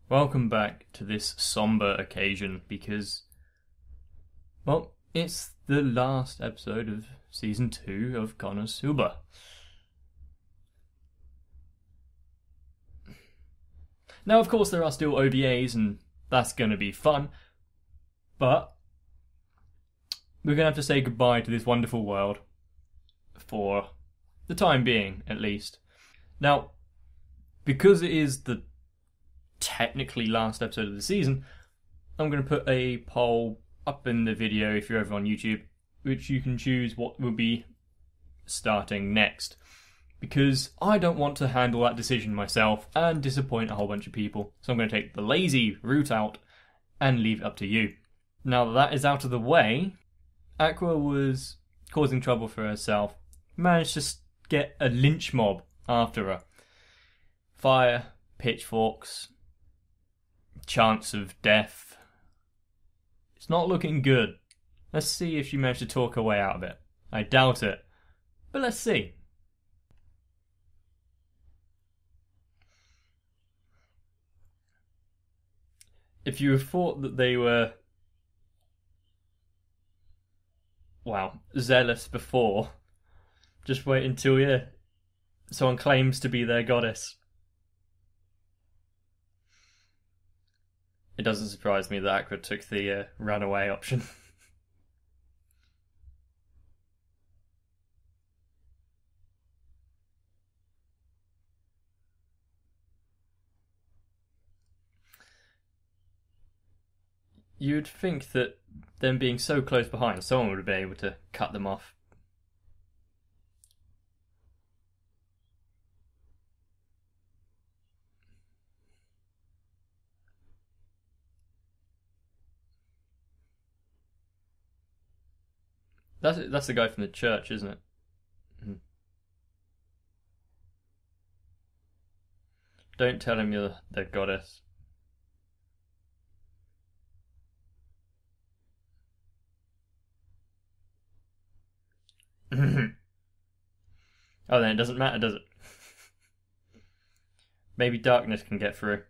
Welcome back to this somber occasion because, well, it's the last episode of Season 2 of Konosuba. Now, of course, there are still OVAs and that's going to be fun, but we're going to have to say goodbye to this wonderful world for the time being, at least. Now, because it is the technically last episode of the season, I'm going to put a poll up in the video if you're ever on YouTube, which you can choose what will be starting next, because I don't want to handle that decision myself and disappoint a whole bunch of people, so I'm going to take the lazy route out and leave it up to you. Now that is out of the way, Aqua was causing trouble for herself, managed to get a lynch mob after her. Fire, pitchforks, chance of death. It's not looking good. Let's see if she managed to talk her way out of it. I doubt it, but let's see. If you thought that they were, zealous before, just wait until someone claims to be their goddess. It doesn't surprise me that Aqua took the runaway option. You'd think that them being so close behind, someone would have been able to cut them off. That's the guy from the church, isn't it? Don't tell him you're the goddess. Oh, then it doesn't matter, does it? Maybe darkness can get through.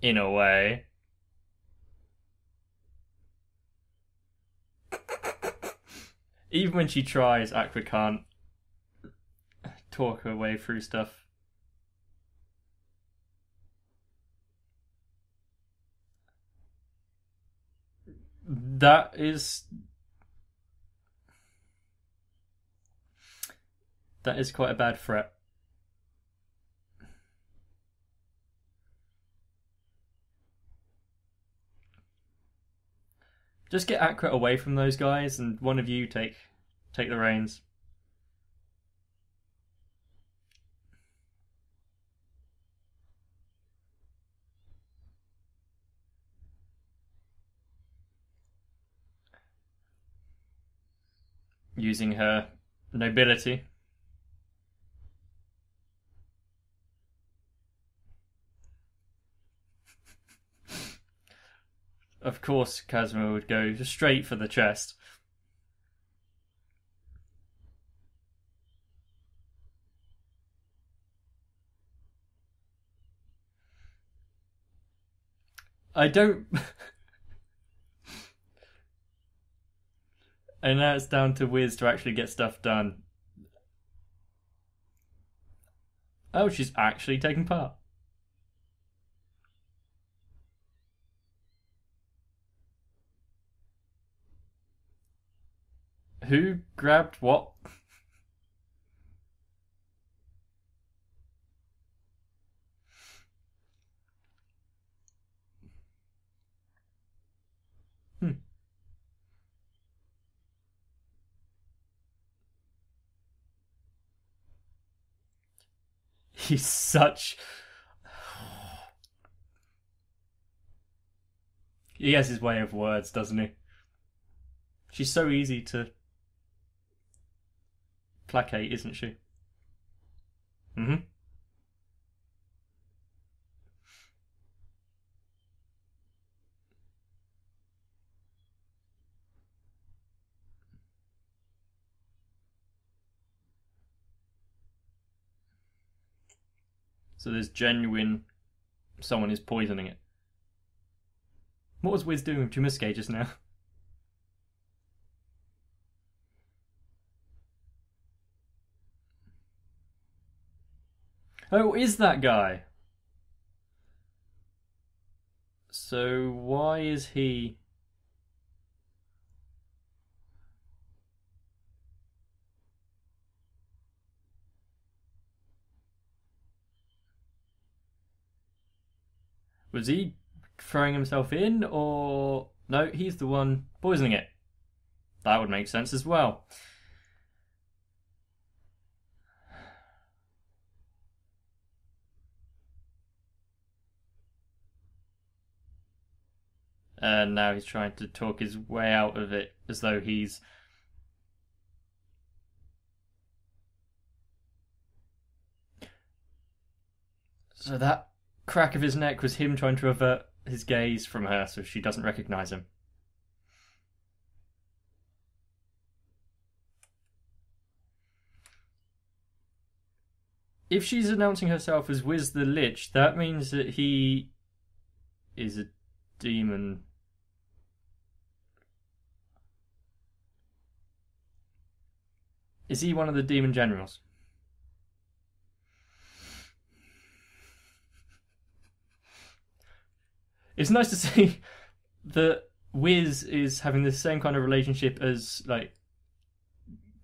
In a way. Even when she tries, Aqua can't talk her way through stuff. That is quite a bad threat. Just get Aqua away from those guys, and one of you take the reins. Using her nobility. Of course, Kazuma would go straight for the chest. I don't... And now it's down to Whiz to actually get stuff done. Oh, she's actually taking part. Who grabbed what? He's such... He has his way of words, doesn't he? She's so easy to placate, isn't she? Mm-hmm. So there's genuine someone is poisoning it. What was Whiz doing with Jumusuke just now? Oh, is that guy? So why is he... Was he throwing himself in, or... No, he's the one poisoning it. That would make sense as well. And now he's trying to talk his way out of it as though he's... So that crack of his neck was him trying to avert his gaze from her so she doesn't recognize him. If she's announcing herself as Whiz the Lich, that means that he is a demon. Is he one of the demon generals? It's nice to see that Whiz is having the same kind of relationship as like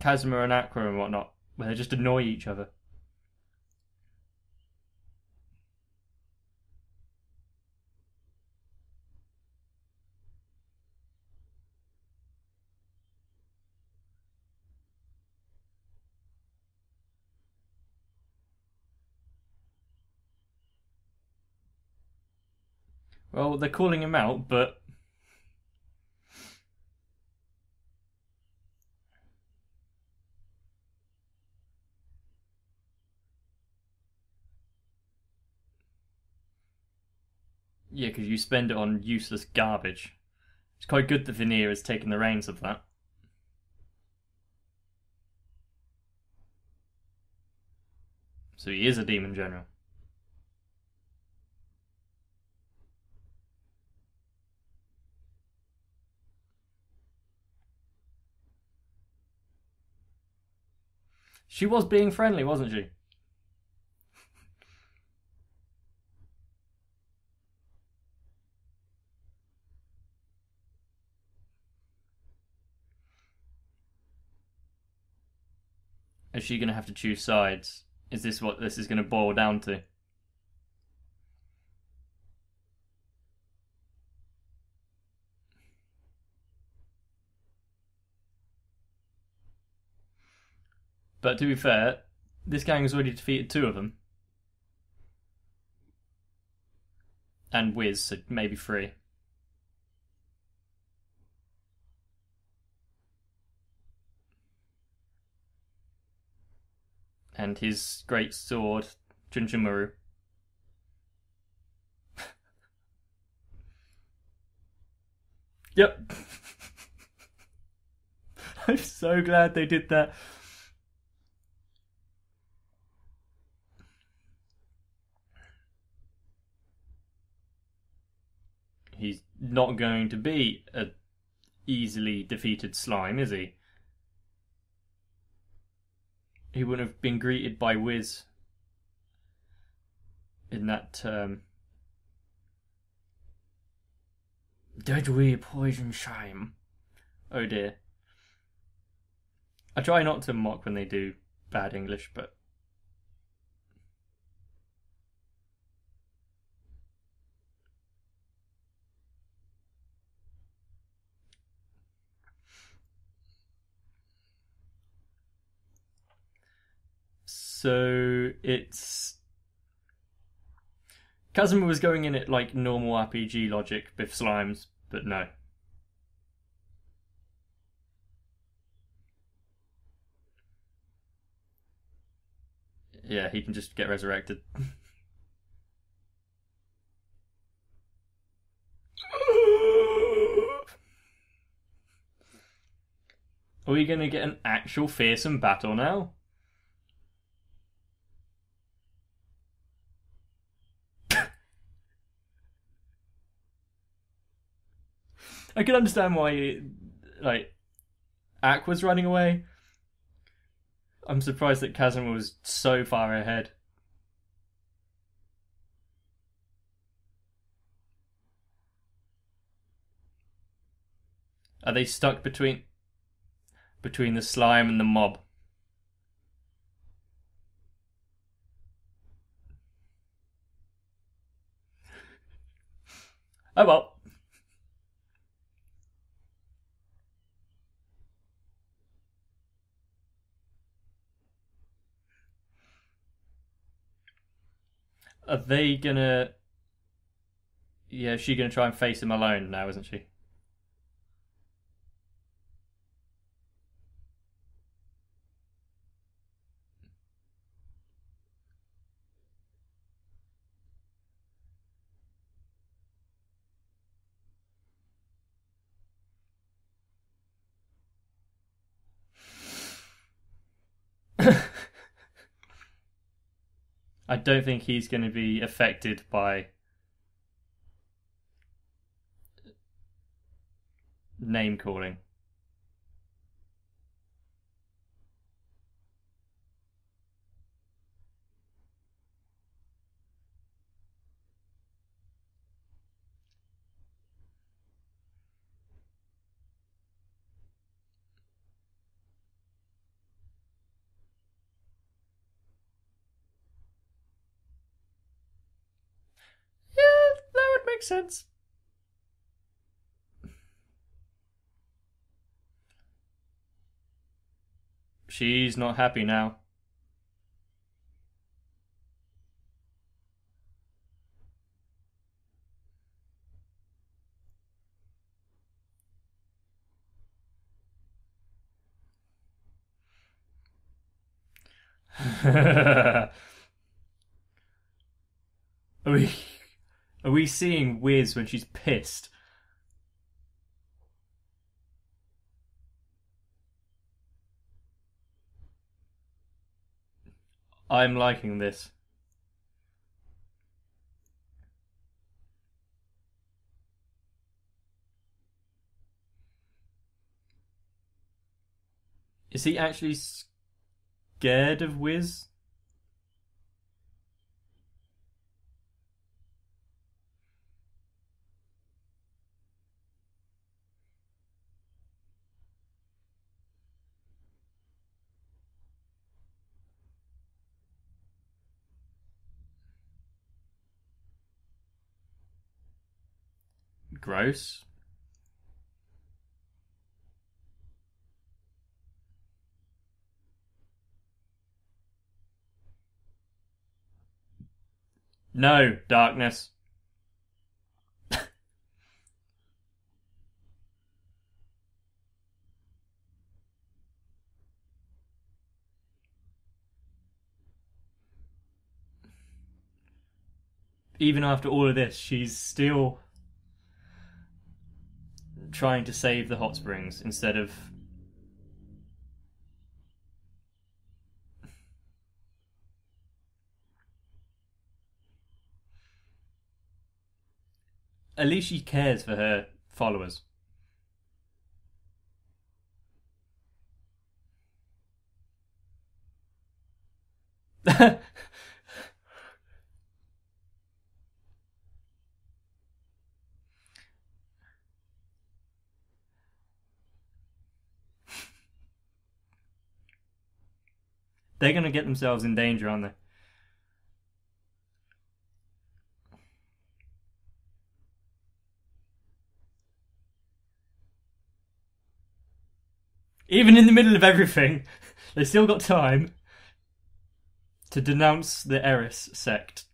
Kazuma and Aqua and whatnot, where they just annoy each other. Well, they're calling him out, but... Yeah, because you spend it on useless garbage. It's quite good that Veneer has taken the reins of that. So he is a demon general. She was being friendly, wasn't she? Is she going to have to choose sides? Is this what this is going to boil down to? But to be fair, this gang has already defeated 2 of them. And Whiz, so maybe 3. And his great sword, Junjimuru. Yep. I'm so glad they did that. He's not going to be a easily defeated slime, is he? He wouldn't have been greeted by Whiz in that term. Deadly poison slime. Oh dear. I try not to mock when they do bad English, but... So it's... Kazuma was going in it like normal RPG logic with slimes, but no. Yeah, he can just get resurrected. Are we going to get an actual fearsome battle now? I can understand why, like, Aqua's running away. I'm surprised that Kazuma was so far ahead. Are they stuck between the slime and the mob? Oh well. Are they gonna... Yeah, is she gonna try and face him alone now, isn't she? I don't think he's going to be affected by name calling. Yeah, that would make sense. She's not happy now. are we are we seeing Whiz when she's pissed? I'm liking this. Is he actually scared of Whiz? Gross. No, darkness. Even after all of this, she's still trying to save the hot springs instead of... At least she cares for her followers. They're going to get themselves in danger, aren't they? Even in the middle of everything, they still got time to denounce the Eris sect.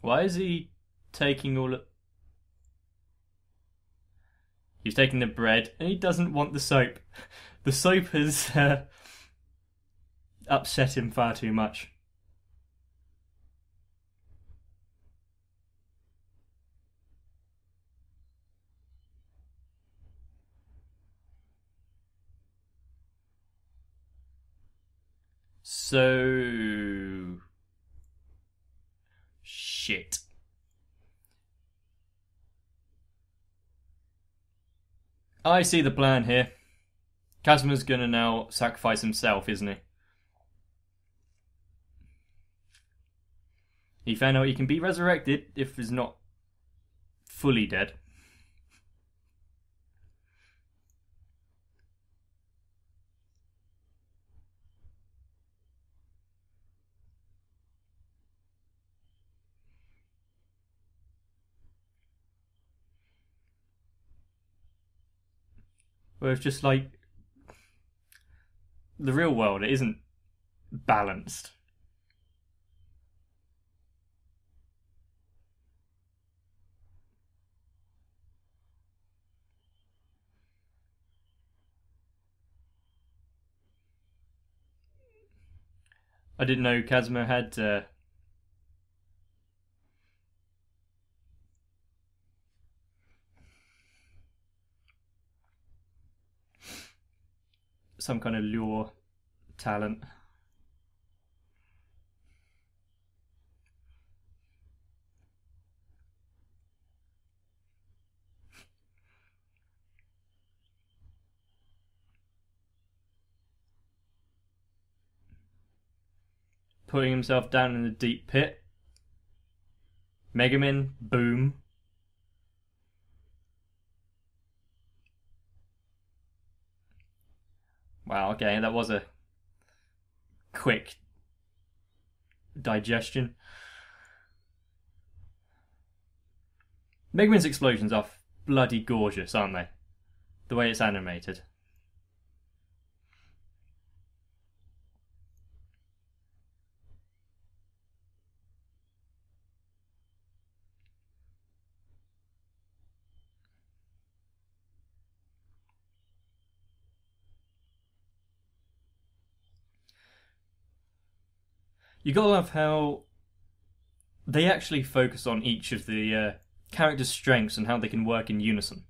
Why is he taking all of... He's taking the bread, and he doesn't want the soap. The soap has upset him far too much. So... Shit. I see the plan here. Kazuma's gonna now sacrifice himself, isn't he? He found out he can be resurrected if he's not fully dead. Where it's just like the real world, it isn't balanced. I didn't know Kazuma had some kind of lure talent. Putting himself down in the deep pit. Megumin, boom. Wow, okay, that was a quick digestion. Megumin's explosions are bloody gorgeous, aren't they? The way it's animated. You gotta love how they actually focus on each of the characters' strengths and how they can work in unison.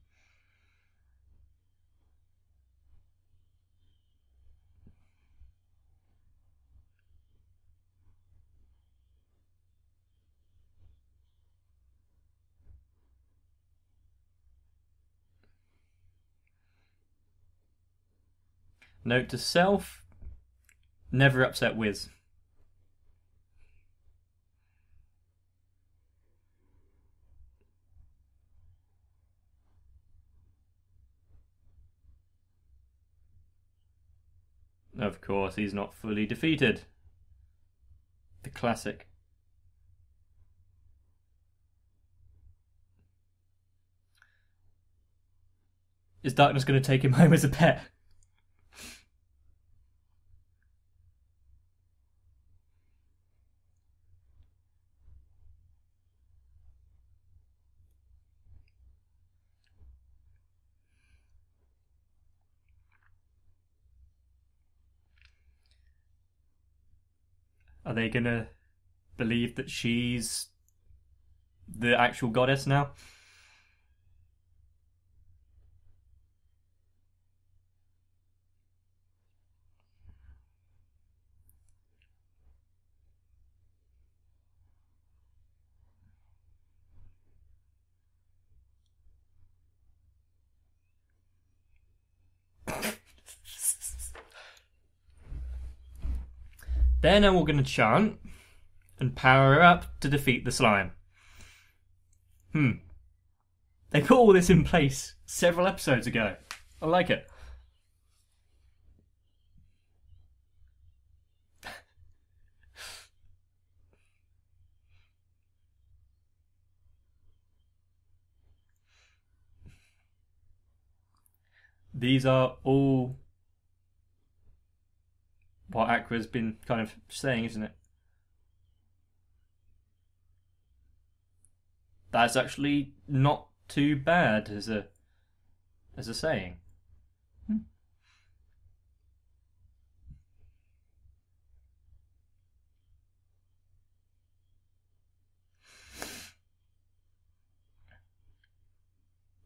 Note to self, never upset Whiz. Of course, he's not fully defeated. The classic. Is Darkness going to take him home as a pet? Are they gonna believe that she's the actual goddess now? They're now all going to chant and power her up to defeat the slime. They put all this in place several episodes ago. I like it. These are all what Aqua's been kind of saying, isn't it? That's actually not too bad as a saying.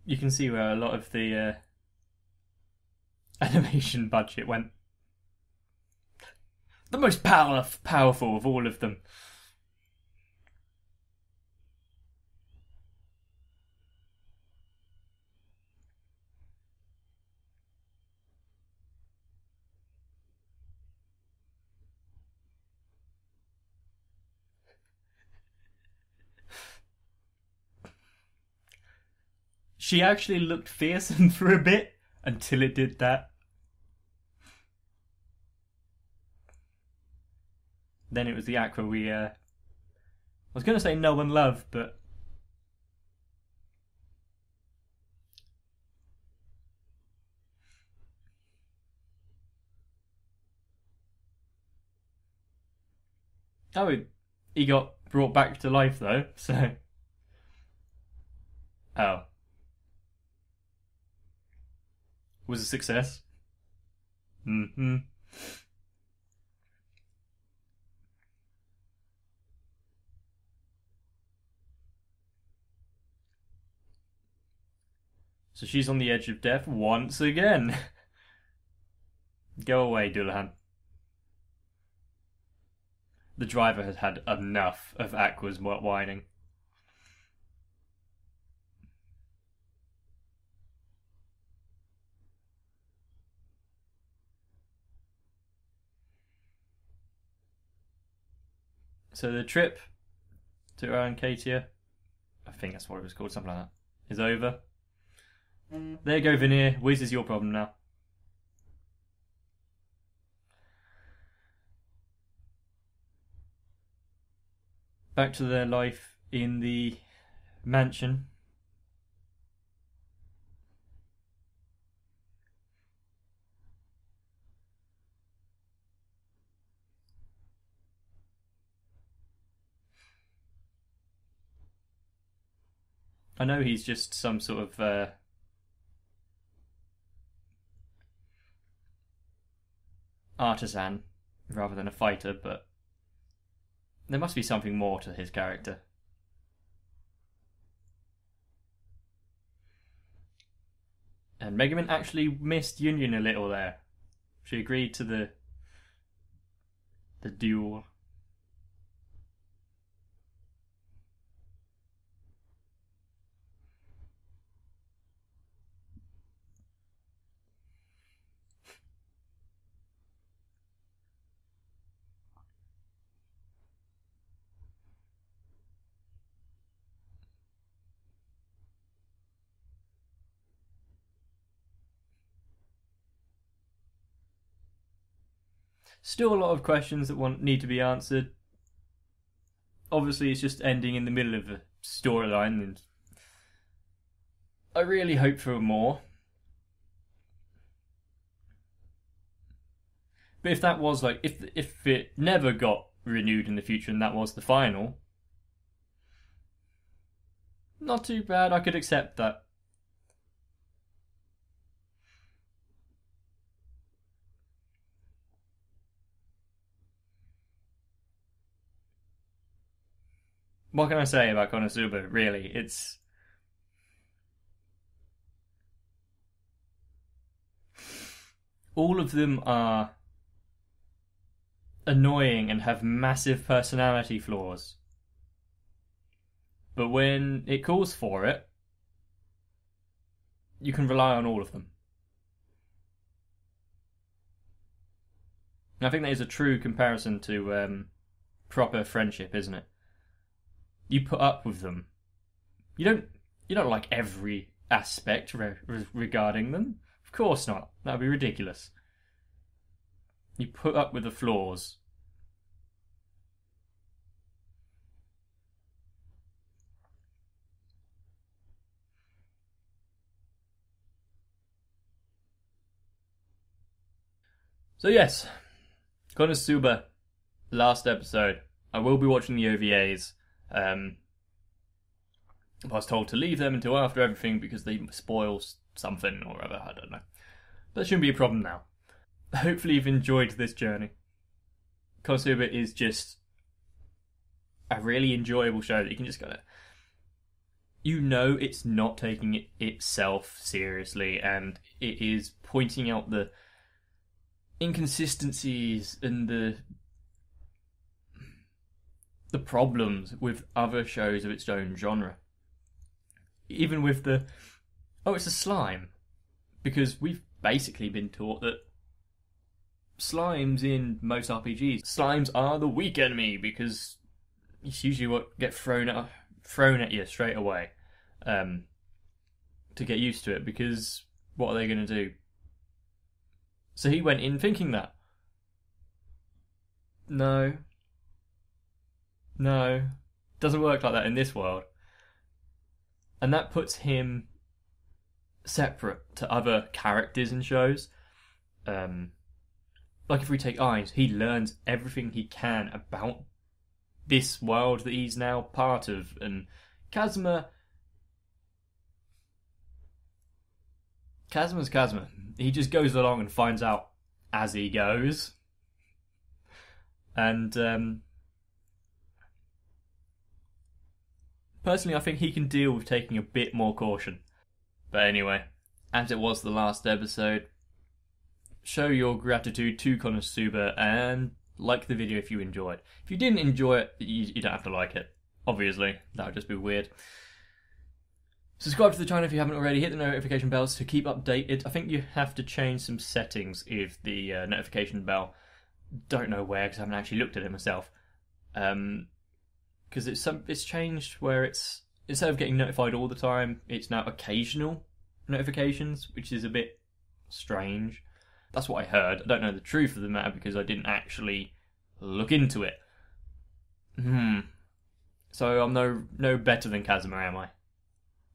You can see where a lot of the animation budget went. The most powerful of all of them. She actually looked fearsome for a bit until it did that. Then it was the Aqua we, I was going to say know and love, but... Oh, he got brought back to life though, so... Oh. Was a success. Mm-hmm. So she's on the edge of death once again. Go away, Dullahan. The driver has had enough of Aqua's whining. So the trip to Arankatia, I think that's what it was called, something like that, is over. There you go, Veneer. Whiz is your problem now. Back to their life in the mansion. I know he's just some sort of artisan rather than a fighter, but there must be something more to his character. And Megumin actually missed Union a little there. She agreed to the duel. Still a lot of questions that need to be answered. Obviously, it's just ending in the middle of a storyline, and I really hope for more. But if that was like, if it never got renewed in the future and that was the final, not too bad. I could accept that. What can I say about Konosuba, really? It's... all of them are annoying and have massive personality flaws. But when it calls for it, you can rely on all of them. And I think that is a true comparison to proper friendship, isn't it? You put up with them. You don't like every aspect regarding them. Of course not. That would be ridiculous. You put up with the flaws. So yes, Konosuba, last episode. I will be watching the OVAs. I was told to leave them until after everything because they spoil something or other. I don't know. But that shouldn't be a problem now. Hopefully you've enjoyed this journey. Konosuba is just a really enjoyable show that you can just go to. You know it's not taking it itself seriously, and it is pointing out the inconsistencies and the the problems with other shows of its own genre. Even with the, oh, it's a slime. Because we've basically been taught that slimes in most RPGs, slimes are the weak enemy because it's usually what get thrown at you straight away. To get used to it, because what are they going to do? So he went in thinking that. No. Doesn't work like that in this world. And that puts him separate to other characters in shows. Like if we take Eyes, he learns everything he can about this world that he's now part of. And Kazuma... Kazuma's Kazuma. He just goes along and finds out as he goes. And personally, I think he can deal with taking a bit more caution. But anyway, as it was the last episode, show your gratitude to Konosuba and like the video if you enjoyed. If you didn't enjoy it, you don't have to like it. Obviously, that would just be weird. Subscribe to the channel if you haven't already. Hit the notification bells to keep updated. I think you have to change some settings if the notification bell. Don't know where because I haven't actually looked at it myself. Because it's changed where it's instead of getting notified all the time, it's now occasional notifications, which is a bit strange. That's what I heard. I don't know the truth of the matter because I didn't actually look into it. So I'm no better than Kazuma, am I?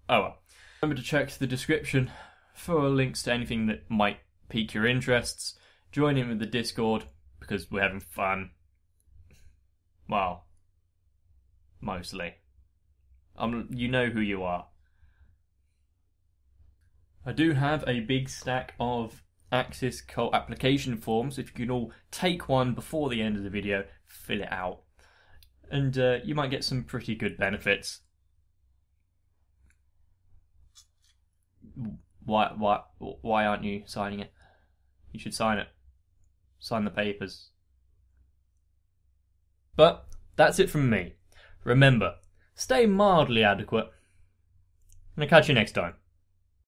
Oh well. Remember to check the description for links to anything that might pique your interests. Join in with the Discord because we're having fun. Well, mostly. You know who you are. I do have a big stack of Axis Cult application forms. If you can all take one before the end of the video, fill it out. And you might get some pretty good benefits. Why aren't you signing it? You should sign it. Sign the papers. But that's it from me. Remember, stay mildly adequate. And I'll catch you next time.